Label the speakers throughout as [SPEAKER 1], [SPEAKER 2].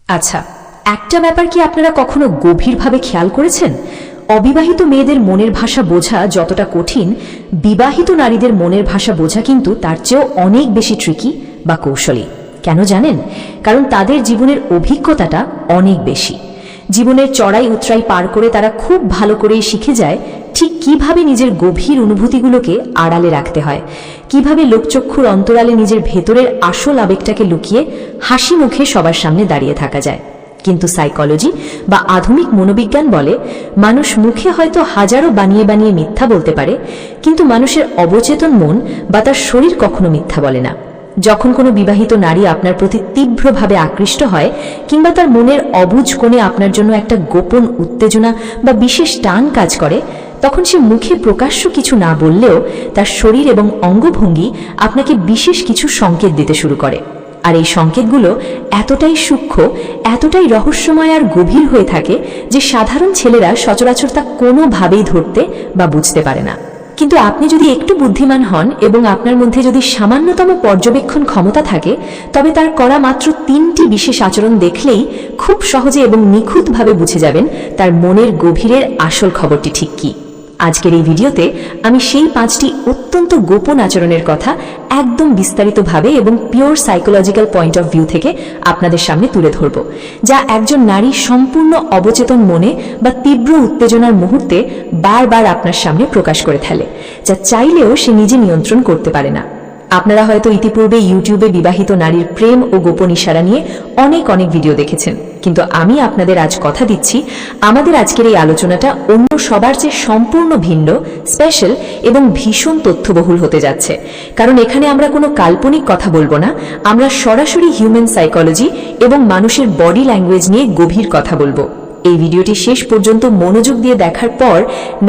[SPEAKER 1] আচ্ছা, একটা ব্যাপার কি আপনারা কখনো গভীরভাবে খেয়াল করেছেন? অবিবাহিত মেয়েদের মনের ভাষা বোঝা যতটা কঠিন, বিবাহিত নারীদের মনের ভাষা বোঝা কিন্তু তার চেয়েও অনেক বেশি ট্রিকি বা কৌশলী। কেন জানেন? কারণ তাদের জীবনের অভিজ্ঞতাটা অনেক বেশি। জীবনের চড়াই উতরাই পার করে তারা খুব ভালো করেই শিখে যায় ঠিক কিভাবে নিজের গভীর অনুভূতিগুলোকে আড়ালে রাখতে হয়, কিভাবে লোকচক্ষুর অন্তরালে নিজের ভেতরের আসল আবেগটাকে লুকিয়ে হাসি মুখে সবার সামনে দাঁড়িয়ে থাকা যায়। কিন্তু সাইকোলজি বা আধুনিক মনোবিজ্ঞান বলে, মানুষ মুখে হয়তো হাজারো বানিয়ে বানিয়ে মিথ্যা বলতে পারে, কিন্তু মানুষের অবচেতন মন বা তার শরীর কখনো মিথ্যা বলে না। যখন কোনো বিবাহিত নারী আপনার প্রতি তীব্রভাবে আকৃষ্ট হয়, কিংবা তার মনের অবুঝ কোণে আপনার জন্য একটা গোপন উত্তেজনা বা বিশেষ টান কাজ করে, তখন সে মুখে প্রকাশ্য কিছু না বললেও তার শরীর এবং অঙ্গভঙ্গি আপনাকে বিশেষ কিছু সংকেত দিতে শুরু করে। আর এই সংকেতগুলো এতটাই সূক্ষ্ম, এতটাই রহস্যময় আর গভীর হয়ে থাকে যে সাধারণ ছেলেরা সচরাচর তা কোনোভাবেই ধরতে বা বুঝতে পারে না। কিন্তু আপনি যদি একটু বুদ্ধিমান হন এবং আপনার মধ্যে যদি সামান্যতম পর্যবেক্ষণ ক্ষমতা থাকে, তবে তার করা মাত্র 3টি বিশেষ আচরণ দেখলেই খুব সহজে এবং নিখুঁতভাবে বুঝে যাবেন তার মনের গভীরের আসল খবরটি ঠিক কী। আজকের এই ভিডিওতে আমি সেই 5টি অত্যন্ত গোপন আচরণের কথা একদম বিস্তারিতভাবে এবং pure psychological point of view থেকে আপনাদের সামনে তুলে ধরব, যা একজন নারী সম্পূর্ণ অবচেতন মনে বা তীব্র উত্তেজনার মুহূর্তে বারবার আপনার সামনে প্রকাশ করে ফেলে, যা চাইলেও সে নিজে নিয়ন্ত্রণ করতে পারে না। আপনারা হয়তো ইতিপূর্বে ইউটিউবে বিবাহিত নারীর প্রেম ও গোপন ইশারা নিয়ে অনেক ভিডিও দেখেছেন, কিন্তু আমি আপনাদের আজ কথা দিচ্ছি, আমাদের আজকের এই আলোচনাটা অন্য সবার চেয়ে সম্পূর্ণ ভিন্ন, স্পেশাল এবং ভীষণ তথ্যবহুল হতে যাচ্ছে। কারণ এখানে আমরা কোনো কাল্পনিক কথা বলবো না, আমরা সরাসরি হিউম্যান সাইকোলজি এবং মানুষের বডি ল্যাঙ্গুয়েজ নিয়ে গভীর কথা বলবো। এই ভিডিওটি শেষ পর্যন্ত মনোযোগ দিয়ে দেখার পর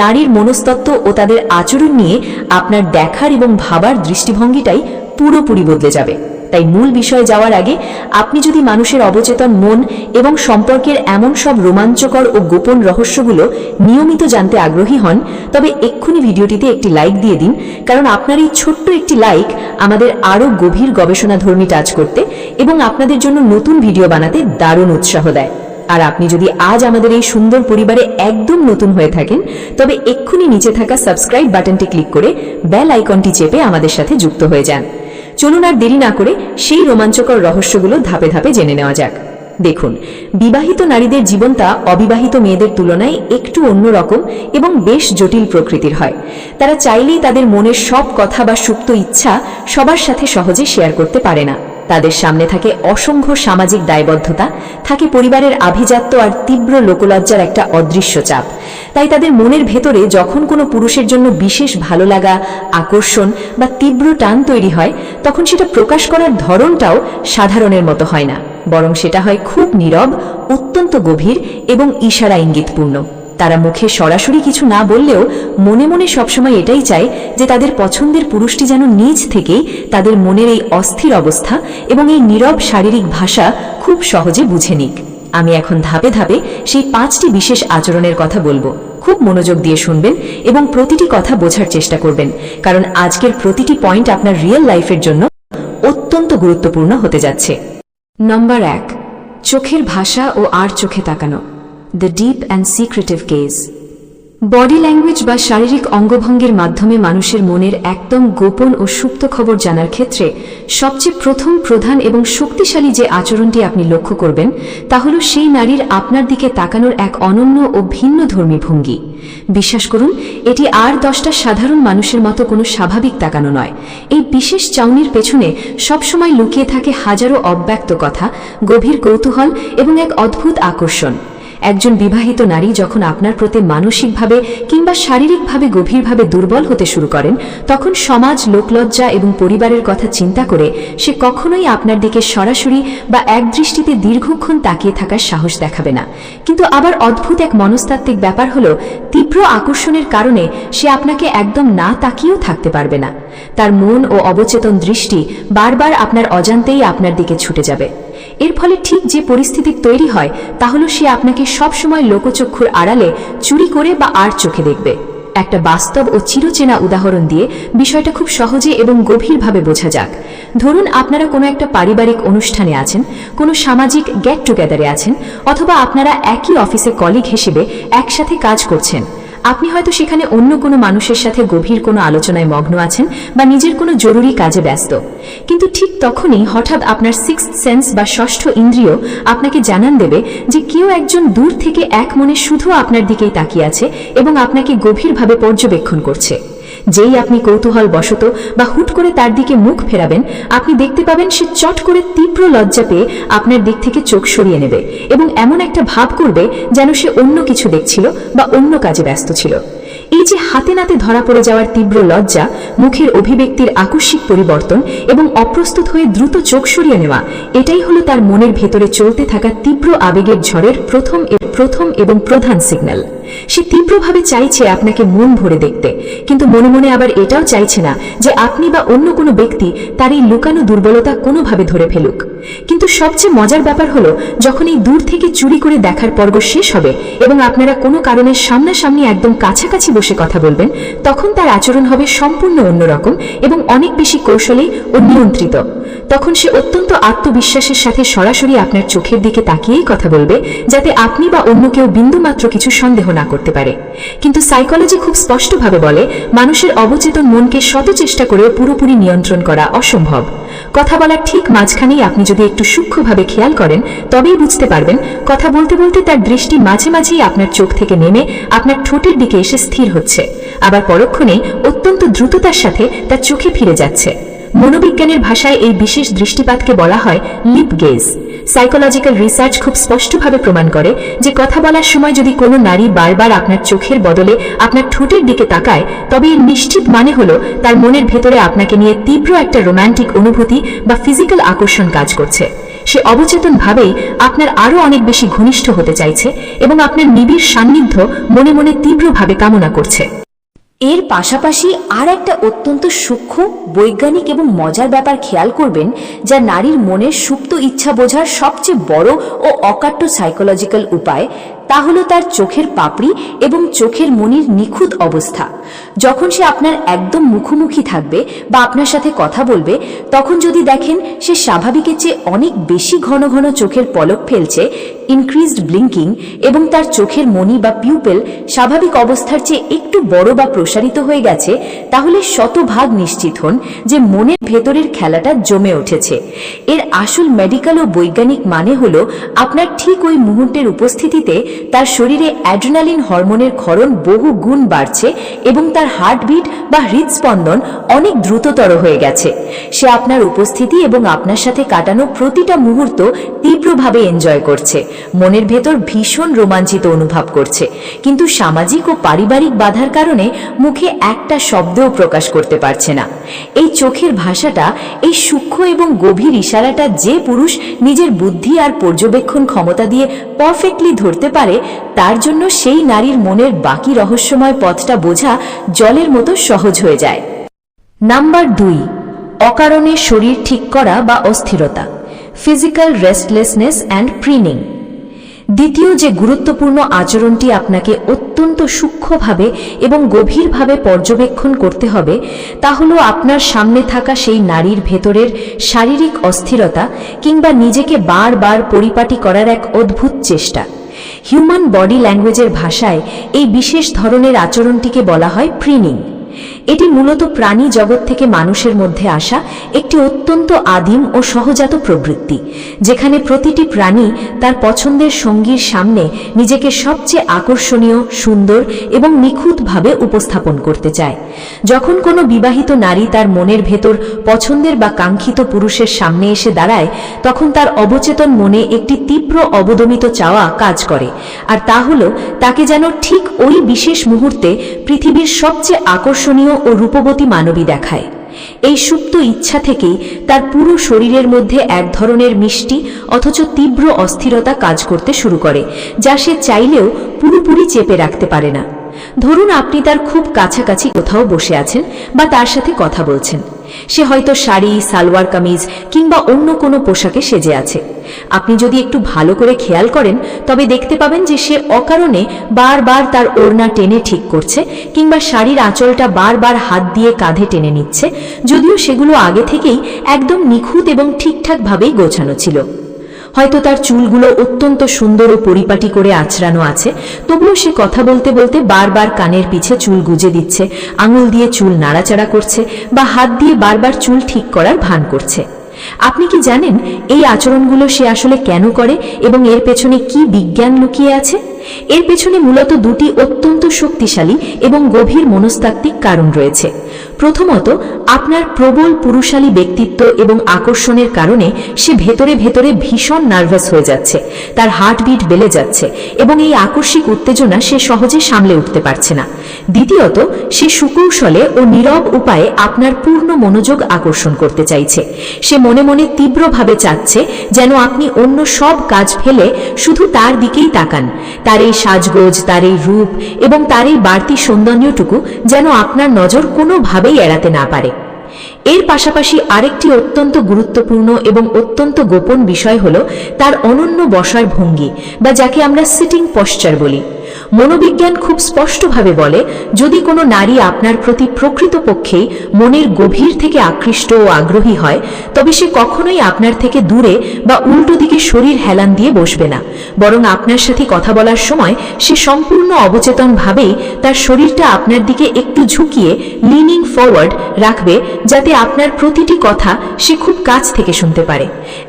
[SPEAKER 1] নারীর মনস্তত্ত্ব ও তাদের আচরণ নিয়ে আপনার দেখার এবং ভাবার দৃষ্টিভঙ্গিটাই পুরোপুরি বদলে যাবে। তাই মূল বিষয়ে যাওয়ার আগে আপনি যদি মানুষের অবচেতন মন এবং সম্পর্কের এমন সব রোমাঞ্চকর ও গোপন রহস্যগুলো নিয়মিত জানতে আগ্রহী হন, তবে এক্ষুনি ভিডিওটিতে একটি লাইক দিয়ে দিন, কারণ আপনার এই ছোট্ট একটি লাইক আমাদের আরও গভীর গবেষণাধর্মী কাজ করতে এবং আপনাদের জন্য নতুন ভিডিও বানাতে দারুণ উৎসাহ দেয়। আর আপনি যদি আজ আমাদের এই সুন্দর পরিবারে একদম নতুন হয়ে থাকেন, তবে এক্ষুনি নিচে থাকা সাবস্ক্রাইব বাটনটি ক্লিক করে বেল আইকনটি চেপে আমাদের সাথে যুক্ত হয়ে যান। চলুন আর দেরি না করে সেই রোমাঞ্চকর রহস্যগুলো ধাপে ধাপে জেনে নেওয়া যাক। দেখুন, বিবাহিত নারীদের জীবনটা অবিবাহিত মেয়েদের তুলনায় একটু অন্যরকম এবং বেশ জটিল প্রকৃতির হয়। তারা চাইলেই তাদের মনের সব কথা বা সুপ্ত ইচ্ছা সবার সাথে সহজে শেয়ার করতে পারে না। তাদের সামনে থাকে অসংখ্য সামাজিক দায়বদ্ধতা, থাকে পরিবারের আভিজাত্য আর তীব্র লোকলজ্জার একটা অদৃশ্য চাপ। তাই তাদের মনের ভেতরে যখন কোনো পুরুষের জন্য বিশেষ ভালো লাগা, আকর্ষণ বা তীব্র টান তৈরি হয়, তখন সেটা প্রকাশ করার ধরনটাও সাধারণের মতো হয় না, বরং সেটা হয় খুব নীরব, অত্যন্ত গভীর এবং ইশারা ইঙ্গিতপূর্ণ। তারা মুখে সরাসরি কিছু না বললেও মনে মনে সবসময় এটাই চায় যে তাদের পছন্দের পুরুষটি যেন নিজ থেকেই তাদের মনের এই অস্থির অবস্থা এবং এই নীরব শারীরিক ভাষা খুব সহজে বুঝে নিক। আমি এখন ধাপে ধাপে সেই 5টি বিশেষ আচরণের কথা বলবো। খুব মনোযোগ দিয়ে শুনবেন এবং প্রতিটি কথা বোঝার চেষ্টা করবেন, কারণ আজকের প্রতিটি পয়েন্ট আপনার রিয়েল লাইফের জন্য অত্যন্ত গুরুত্বপূর্ণ হতে যাচ্ছে। নম্বর 1, চোখের ভাষা ও আর চোখে তাকানো, the deep and secretive gauge. Body language বা শারীরিক অঙ্গভঙ্গির মাধ্যমে মানুষের মনের একদম গোপন ও সুপ্ত খবর জানার ক্ষেত্রে সবচেয়ে প্রথম, প্রধান এবং শক্তিশালী যে আচরণটি আপনি লক্ষ্য করবেন, তা হল সেই নারীর আপনার দিকে তাকানোর এক অনন্য ও ভিন্ন ধর্মী ভঙ্গি। বিশ্বাস করুন, এটি আর 10টা সাধারণ মানুষের মতো কোনো স্বাভাবিক তাকানো নয়। এই বিশেষ চাউনির পেছনে সবসময় লুকিয়ে থাকে হাজারো অব্যক্ত কথা, গভীর কৌতূহল এবং এক অদ্ভুত আকর্ষণ। একজন বিবাহিত নারী যখন আপনার প্রতি মানসিকভাবে কিংবা শারীরিকভাবে গভীরভাবে দুর্বল হতে শুরু করেন, তখন সমাজ, লোকলজ্জা এবং পরিবারের কথা চিন্তা করে সে কখনোই আপনার দিকে সরাসরি বা একদৃষ্টিতে দীর্ঘক্ষণ তাকিয়ে থাকার সাহস দেখাবে না। কিন্তু আবার অদ্ভুত এক মনস্তাত্ত্বিক ব্যাপার হলো, তীব্র আকর্ষণের কারণে সে আপনাকে একদম না তাকিয়েও থাকতে পারবে না। তার মন ও অবচেতন দৃষ্টি বারবার আপনার অজান্তেই আপনার দিকে ছুটে যাবে। এর ফলে ঠিক যে পরিস্থিতি তৈরি হয়, তা হলো সে আপনাকে সবসময় লোকচক্ষুর আড়ালে চুরি করে বা আর চোখে দেখবে। একটা বাস্তব ও চিরচেনা উদাহরণ দিয়ে বিষয়টা খুব সহজে এবং গভীরভাবে বোঝা যাক। ধরুন আপনারা কোনো একটা পারিবারিক অনুষ্ঠানে আছেন, কোনো সামাজিক গেট টুগেদারে আছেন, অথবা আপনারা একই অফিসে কলিগ হিসেবে একসাথে কাজ করছেন। আপনি হয়তো সেখানে অন্য কোনো মানুষের সাথে গভীর কোনো আলোচনায় মগ্ন আছেন বা নিজের কোনো জরুরি কাজে ব্যস্ত, কিন্তু ঠিক তখনই হঠাৎ আপনার সিক্সথ সেন্স বা ষষ্ঠ ইন্দ্রিয় আপনাকে জানান দেবে যে কেউ একজন দূর থেকে এক মনে শুধু আপনার দিকেই তাকিয়ে আছে এবং আপনাকে গভীরভাবে পর্যবেক্ষণ করছে। যেই আপনি কৌতূহল বশত বা হুট করে তার দিকে মুখ ফেরাবেন, আপনি দেখতে পাবেন সে চট করে তীব্র লজ্জা পেয়ে আপনার দিক থেকে চোখ সরিয়ে নেবে এবং এমন একটা ভাব করবে যেন সে অন্য কিছু দেখছিল বা অন্য কাজে ব্যস্ত ছিল। এই যে হাতে নাতে ধরা পড়ে যাওয়ার তীব্র লজ্জা, মুখের অভিব্যক্তির আকস্মিক পরিবর্তন এবং অপ্রস্তুত হয়ে দ্রুত চোখ সরিয়ে নেওয়া, এটাই হলো তার মনের ভেতরে চলতে থাকা তীব্র আবেগের ঝড়ের প্রথম এবং প্রধান সিগন্যাল। সে তীব্রভাবে চাইছে আপনাকে মন ভরে দেখতে, কিন্তু মনে মনে আবার এটাও চাইছে না যে আপনি বা অন্য কোনো ব্যক্তি তার এই লুকানো দুর্বলতা কোনোভাবে ধরে ফেলুক। কিন্তু সবচেয়ে মজার ব্যাপার হলো, যখন এই দূর থেকে চুরি করে দেখার পর্ব শেষ হবে এবং আপনারা কোনো কারণে সামনাসামনি একদম কাছাকাছি বসে কথা বলবেন, তখন তার আচরণ হবে সম্পূর্ণ অন্যরকম এবং অনেক বেশি কৌশলী ও নিয়ন্ত্রিত। তখন সে অত্যন্ত আত্মবিশ্বাসের সাথে সরাসরি আপনার চোখের দিকে তাকিয়েই কথা বলবে, যাতে আপনি বা অন্য কেউ বিন্দুমাত্র কিছু সন্দেহ না করতে পারে। কিন্তু সাইকোলজি খুব স্পষ্টভাবে বলে, মানুষের অবচেতন মনকে শত চেষ্টা করেও পুরোপুরি নিয়ন্ত্রণ করা অসম্ভব। কথা বলার ঠিক মাঝখানেই আপনি যদি একটু সূক্ষ্মভাবে খেয়াল করেন, তবেই বুঝতে পারবেন কথা বলতে বলতে তার দৃষ্টি মাঝে মাঝেই আপনার চোখ থেকে নেমে আপনার ঠোঁটের দিকে এসে স্থির হচ্ছে, আবার পরক্ষণেই অত্যন্ত দ্রুততার সাথে তার চোখে ফিরে যাচ্ছে। মনোবিজ্ঞানের ভাষায় এই বিশেষ দৃষ্টিপাতকে বলা হয় লিপ গেজ। সাইকোলজিক্যাল রিসার্চ খুব স্পষ্টভাবে প্রমাণ করে যে কথা বলার সময় যদি কোনো নারী বারবার আপনার চোখের বদলে আপনার ঠোঁটের দিকে তাকায়, তবে এর নিশ্চিত মানে হলো তার মনের ভেতরে আপনাকে নিয়ে তীব্র একটা রোমান্টিক অনুভূতি বা ফিজিক্যাল আকর্ষণ কাজ করছে। সে অবচেতনভাবেই আপনার আরও অনেক বেশি ঘনিষ্ঠ হতে চাইছে এবং আপনার নিবিড় সান্নিধ্য মনে মনে তীব্রভাবে কামনা করছে।
[SPEAKER 2] এর পাশাপাশি আর একটা অত্যন্ত সূক্ষ্ম, বৈজ্ঞানিক এবং মজার ব্যাপার খেয়াল করবেন, যা নারীর মনের সুপ্ত ইচ্ছা বোঝার সবচেয়ে বড় ও অকাট্য সাইকোলজিক্যাল উপায়, তা হলো তার চোখের পাপড়ি এবং চোখের মনির নিখুঁত অবস্থা। যখন সে আপনার একদম মুখোমুখি থাকবে বা আপনার সাথে কথা বলবে, তখন যদি দেখেন সে স্বাভাবিকের চেয়ে অনেক বেশি ঘন ঘন চোখের পলক ফেলছে, ইনক্রিজড ব্লিঙ্কিং, এবং তার চোখের মনি বা পিউপেল স্বাভাবিক অবস্থার চেয়ে একটু বড় বা প্রসারিত হয়ে গেছে, তাহলে শতভাগ নিশ্চিত হন যে মনের ভেতরের খেলাটা জমে উঠেছে। এর আসল মেডিকেল ও বৈজ্ঞানিক মানে হলো, আপনার ঠিক ওই মুহূর্তের উপস্থিতিতে তার শরীরে অ্যাড্রিনালিন হরমোনের ক্ষরণ বহু গুণ বাড়ছে এবং তার হার্টবিট বা হৃদস্পন্দন অনেক দ্রুততর হয়ে গেছে। সে আপনার উপস্থিতি এবং আপনার সাথে কাটানো প্রতিটা মুহূর্ত তীব্রভাবে এনজয় করছে, মনের ভেতর ভীষণ রোমাঞ্চিত অনুভব করছে, কিন্তু সামাজিক ও পারিবারিক বাধার কারণে মুখে একটা শব্দও প্রকাশ করতে পারছে না। এই চোখের ভাষাটা, এই সূক্ষ্ম এবং গভীর ইশারাটা যে পুরুষ নিজের বুদ্ধি আর পর্যবেক্ষণ ক্ষমতা দিয়ে পারফেক্টলি ধরতে পারে, তার জন্য সেই নারীর মনের বাকি রহস্যময় পথটা বোঝা জলের মতো সহজ হয়ে যায়।
[SPEAKER 1] নাম্বার 2, অকারণে শরীর ঠিক করা বা অস্থিরতা, ফিজিক্যাল রেস্টলেসনেস অ্যান্ড প্রিনিং। দ্বিতীয় যে গুরুত্বপূর্ণ আচরণটি আপনাকে অত্যন্ত সূক্ষ্মভাবে এবং গভীরভাবে পর্যবেক্ষণ করতে হবে, তা হলো আপনার সামনে থাকা সেই নারীর ভেতরের শারীরিক অস্থিরতা কিংবা নিজেকে বারবার পরিপাটি করার এক অদ্ভুত চেষ্টা। হিউম্যান বডি ল্যাঙ্গুয়েজের ভাষায় এই বিশেষ ধরনের আচরণটিকে বলা হয় প্রিনিং। এটি মূলত প্রাণী জগৎ থেকে মানুষের মধ্যে আসা একটি অত্যন্ত আদিম ও সহজাত প্রবৃত্তি, যেখানে প্রতিটি প্রাণী তার পছন্দের সঙ্গীর সামনে নিজেকে সবচেয়ে আকর্ষণীয়, সুন্দর এবং নিখুঁতভাবে উপস্থাপন করতে চায়। যখন কোনো বিবাহিত নারী তার মনের ভেতর পছন্দের বা কাঙ্ক্ষিত পুরুষের সামনে এসে দাঁড়ায়, তখন তার অবচেতন মনে একটি তীব্র অবদমিত চাওয়া কাজ করে, আর তা হলো তাকে যেন ঠিক ওই বিশেষ মুহূর্তে পৃথিবীর সবচেয়ে আকর্ষণীয় ও রূপবতী মানবী দেখায়। এই সুপ্ত ইচ্ছা থেকেই তার পুরো শরীরের মধ্যে এক ধরনের মিষ্টি অথচ তীব্র অস্থিরতা কাজ করতে শুরু করে, যা সে চাইলেও পুরোপুরি চেপে রাখতে পারে না। ধরুন আপনি তার খুব কাছাকাছি কোথাও বসে আছেন বা তার সাথে কথা বলছেন, সে হয়তো শাড়ি, সালোয়ার কামিজ কিংবা অন্য কোনো পোশাকে সেজে আছে। আপনি যদি একটু ভালো করে খেয়াল করেন তবে দেখতে পাবেন যে সে অকারণে বারবার তার ওড়না টেনে ঠিক করছে কিংবা শাড়ির আঁচলটা বারবার হাত দিয়ে কাঁধে টেনে নিচ্ছে, যদিও সেগুলো আগে থেকেই একদম নিখুঁত এবং ঠিকঠাকভাবেই গোছানো ছিল। হয়তো তার চুলগুলো অত্যন্ত সুন্দর ও পরিপাটি করে আঁচড়ানো আছে, তবুও সে কথা বলতে বলতে বারবার কানের পিছে চুল গুজে দিচ্ছে, আঙুল দিয়ে চুল নাড়াচাড়া করছে বা হাত দিয়ে বারবার চুল ঠিক করার ভান করছে। আপনি কি জানেন এই আচরণগুলো সে আসলে কেন করে এবং এর পেছনে কি বিজ্ঞান লুকিয়ে আছে? এর পেছনে মূলত দুটি অত্যন্ত শক্তিশালী এবং গভীর মনস্তাত্ত্বিক কারণ রয়েছে। প্রথমত, আপনার প্রবল পুরুষালী ব্যক্তিত্ব এবং আকর্ষণের কারণে সে ভেতরে ভেতরে ভীষণ নার্ভাস হয়ে যাচ্ছে, তার হার্টবিট বেড়ে যাচ্ছে এবং এই আকস্মিক উত্তেজনা সে সহজে সামলে উঠতে পারছে না। দ্বিতীয়ত, সে সুকৌশলে ও নীরব উপায়ে আপনার পূর্ণ মনোযোগ আকর্ষণ করতে চাইছে। সে মনে মনে তীব্রভাবে চাচ্ছে যেন আপনি অন্য সব কাজ ফেলে শুধু তার দিকেই তাকান, তার এই সাজগোজ, তার এই রূপ এবং তার এই বাড়তি সৌন্দর্যটুকু যেন আপনার নজর কোনোভাবেই এড়াতে না পারে। এর পাশাপাশি আরেকটি অত্যন্ত গুরুত্বপূর্ণ এবং অত্যন্ত গোপন বিষয় হল তার অনন্য বসার ভঙ্গি, বা যাকে আমরা সিটিং পশ্চার বলি। মনোবিজ্ঞান খুব স্পষ্টভাবে বলে, যদি কোনো নারী আপনার প্রতি প্রকৃতপক্ষেই মনের গভীর থেকে আকৃষ্ট ও আগ্রহী হয়, তবে সে কখনোই আপনার থেকে দূরে বা উল্টো দিকে শরীর হেলান দিয়ে বসবে না, বরং আপনার সাথে কথা বলার সময় সে সম্পূর্ণ অবচেতনভাবেই তার শরীরটা আপনার দিকে একটু ঝুঁকিয়ে লিনিং ফরওয়ার্ড রাখবে, যাতে আপনার প্রতিটি কথা সে খুব কাছ থেকে শুনতে পারে।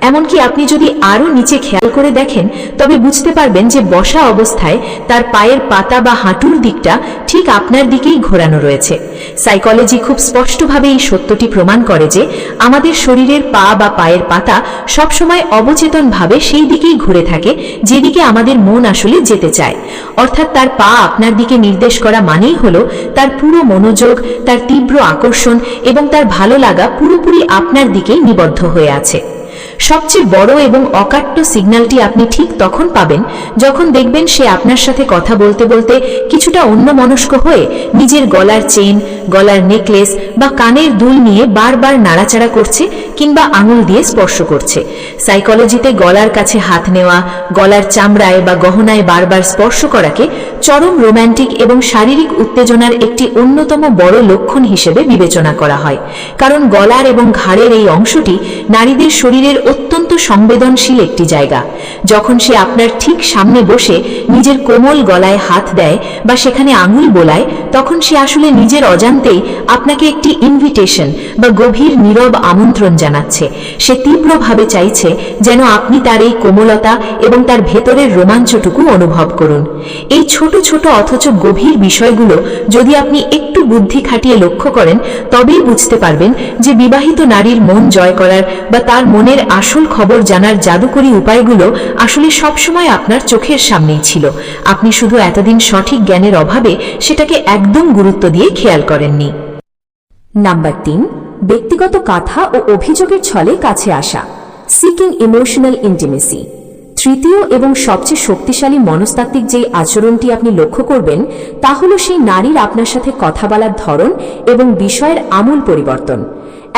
[SPEAKER 1] এমনকি আপনি যদি আরও নিচে খেয়াল করে দেখেন তবে বুঝতে পারবেন যে বসা অবস্থায় তার পায়ের পাতা বা হাঁটুর দিকটা ঠিক আপনার দিকেই ঘোরানো রয়েছে। সাইকোলজি খুব স্পষ্টভাবে এই সত্যটি প্রমাণ করে যে আমাদের শরীরের পা বা পায়ের পাতা সবসময় অবচেতনভাবে সেই দিকেই ঘুরে থাকে যেদিকে আমাদের মন আসলে যেতে চায়। অর্থাৎ তার পা আপনার দিকে নির্দেশ করা মানেই হলো তার পুরো মনোযোগ, তার তীব্র আকর্ষণ এবং তার ভালো লাগা পুরোপুরি আপনার দিকেই নিবদ্ধ হয়ে আছে। সবচেয়ে বড় এবং অকাট্য সিগন্যালটি আপনি ঠিক তখন পাবেন যখন দেখবেন সে আপনার সাথে কথা বলতে বলতে কিছুটা অন্যমনস্ক হয়ে নিজের গলার চেন, গলার নেকলেস বা কানের দুল নিয়ে বারবার নাড়াচাড়া করছে কিংবা আঙুল দিয়ে স্পর্শ করছে। সাইকোলজিতে গলার কাছে হাত নেওয়া, গলার চামড়ায় বা গহনায় বারবার স্পর্শ করাকে চরম রোম্যান্টিক এবং শারীরিক উত্তেজনার একটি অন্যতম বড় লক্ষণ হিসেবে বিবেচনা করা হয়, কারণ গলার এবং ঘাড়ের এই অংশটি নারীদের শরীরের অত্যন্ত সংবেদনশীল একটি জায়গা। যখন সে আপনার ঠিক সামনে বসে নিজের কোমল গলায় হাত দেয় বা সেখানে আঙুল বোলায়, তখন সে আসলে নিজের অজান্তেই আপনাকে একটি ইনভিটেশন বা গভীর নীরব আমন্ত্রণ জানাচ্ছে। সে তীব্রভাবে চাইছে যেন আপনি তার এই কোমলতা এবং তার ভেতরের রোমাঞ্চটুকু অনুভব করুন। এই ছোট ছোট অথচ গভীর বিষয়গুলো যদি আপনি একটু বুদ্ধি খাটিয়ে লক্ষ্য করেন তবেই বুঝতে পারবেন যে বিবাহিত নারীর মন জয় করার বা তার মনের আসল খবর জানার জাদুকরী উপায়গুলো আসলে সবসময় আপনার চোখের সামনেই ছিল। আপনি শুধু এতদিন সঠিক জ্ঞানের অভাবে সেটাকে একদম গুরুত্ব দিয়ে খেয়াল করেননি।
[SPEAKER 2] নাম্বার 3, ব্যক্তিগত কথা ও অভিযোগের ছলে কাছে আসা, সিকিং ইমোশনাল ইন্টিমেসি। তৃতীয় এবং সবচেয়ে শক্তিশালী মনস্তাত্ত্বিক যেই আচরণটি আপনি লক্ষ্য করবেন তা হলো সেই নারীর আপনার সাথে কথা বলার ধরন এবং বিষয়ের আমূল পরিবর্তন।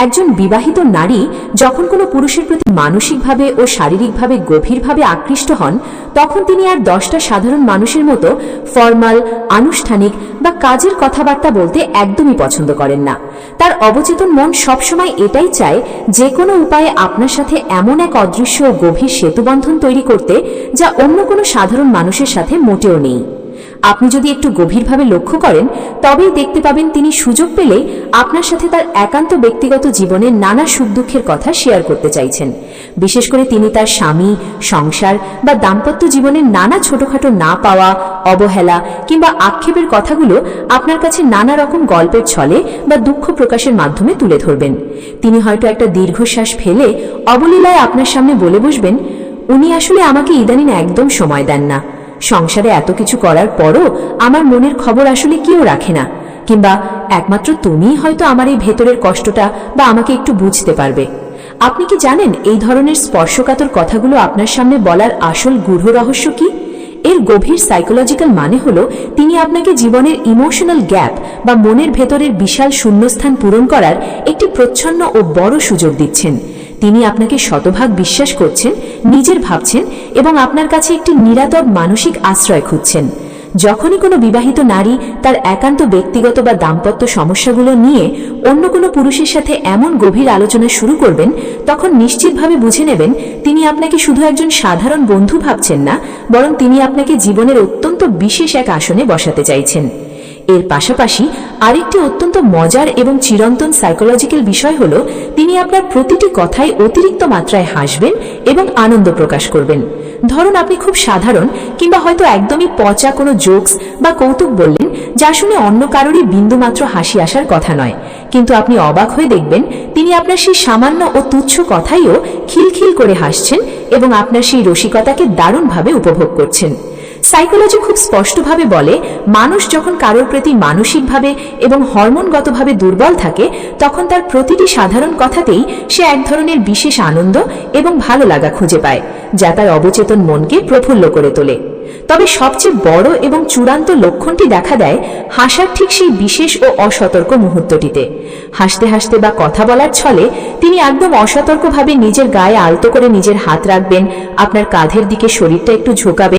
[SPEAKER 2] একজন বিবাহিত নারী যখন কোনো পুরুষের প্রতি মানসিকভাবে ও শারীরিকভাবে গভীরভাবে আকৃষ্ট হন, তখন তিনি আর 10টা সাধারণ মানুষের মতো ফর্মাল, আনুষ্ঠানিক বা কাজের কথাবার্তা বলতে একদমই পছন্দ করেন না। তার অবচেতন মন সবসময় এটাই চায় যে কোনো উপায়ে আপনার সাথে এমন এক অদৃশ্য ও গভীর সেতুবন্ধন তৈরি করতে যা অন্য কোনো সাধারণ মানুষের সাথে মোটেও নেই। আপনি যদি একটু গভীরভাবে লক্ষ্য করেন তবেই দেখতে পাবেন তিনি সুযোগ পেলে আপনার সাথে তার একান্ত ব্যক্তিগত জীবনের নানা সুখ দুঃখের কথা শেয়ার করতে চাইছেন। বিশেষ করে তিনি তার স্বামী, সংসার বা দাম্পত্য জীবনের নানা ছোটখাটো না পাওয়া, অবহেলা কিংবা আক্ষেপের কথাগুলো আপনার কাছে নানা রকম গল্পের ছলে বা দুঃখ প্রকাশের মাধ্যমে তুলে ধরবেন। তিনি হয়তো একটা দীর্ঘশ্বাস ফেলে অবলীলায় আপনার সামনে বলে বসবেন, উনি আসলে আমাকে ইদানিং একদম সময় দেন না, সংসারে এত কিছু করার পরও আমার মনের খবর আসলে কেউ রাখে না, কিংবা একমাত্র তুমিই হয়তো আমার এই ভেতরের কষ্টটা বা আমাকে একটু বুঝতে পারবে। আপনি কি জানেন এই ধরনের স্পর্শকাতর কথাগুলো আপনার সামনে বলার আসল গূঢ় রহস্য কি? এর গভীর সাইকোলজিক্যাল মানে হলো তিনি আপনাকে জীবনের ইমোশনাল গ্যাপ বা মনের ভেতরের বিশাল শূন্যস্থান পূরণ করার একটি প্রচ্ছন্ন ও বড় সুযোগ দিচ্ছেন। তিনি আপনাকে শতভাগ বিশ্বাস করছেন, নিজের ভাবছেন এবং আপনার কাছে একটি নিরাপদ মানসিক আশ্রয় খুঁজছেন। যখনই কোনো বিবাহিত নারী তার একান্ত ব্যক্তিগত বা দাম্পত্য সমস্যাগুলো নিয়ে অন্য কোনো পুরুষের সাথে এমন গভীর আলোচনা শুরু করবেন, তখন নিশ্চিতভাবে বুঝে নেবেন তিনি আপনাকে শুধু একজন সাধারণ বন্ধু ভাবছেন না, বরং তিনি আপনাকে জীবনের অত্যন্ত বিশেষ এক আসনে বসাতে চাইছেন। এর পাশাপাশি আরেকটি অত্যন্ত মজার এবং চিরন্তন সাইকোলজিক্যাল বিষয় হল তিনি আপনার প্রতিটি কথায় অতিরিক্ত মাত্রায় হাসবেন এবং আনন্দ প্রকাশ করবেন। ধরুন আপনি খুব সাধারণ কিংবা হয়তো একদমই পচা কোনো জোকস বা কৌতুক বললেন, যা শুনে অন্য কারোরই বিন্দুমাত্র হাসি আসার কথা নয়, কিন্তু আপনি অবাক হয়ে দেখবেন তিনি আপনার সেই সামান্য ও তুচ্ছ কথাইও খিলখিল করে হাসছেন এবং আপনার সেই রসিকতাকে দারুণভাবে উপভোগ করছেন। সাইকোলজি খুব স্পষ্টভাবে বলে, মানুষ যখন কারোর প্রতি মানসিকভাবে এবং হরমোনগতভাবে দুর্বল থাকে, তখন তার প্রতিটি সাধারণ কথাতেই সে এক ধরনের বিশেষ আনন্দ এবং ভালো লাগা খুঁজে পায়, যা তার অবচেতন মনকে প্রফুল্ল করে তোলে। তবে সবচেয়ে বড় এবং চূড়ান্ত লক্ষণটি দেখা দেয় হাসার ঠিক সেই বিশেষ ও অসতর্ক মুহূর্তটিতে। হাসতে হাসতে বা কথা বলার ছলে তিনি একদম অসতর্কভাবে নিজের গায়ে আলতো করে নিজের হাত রাখবেন, আপনার কাঁধের দিকে শরীরটা একটু ঝোঁকাবেন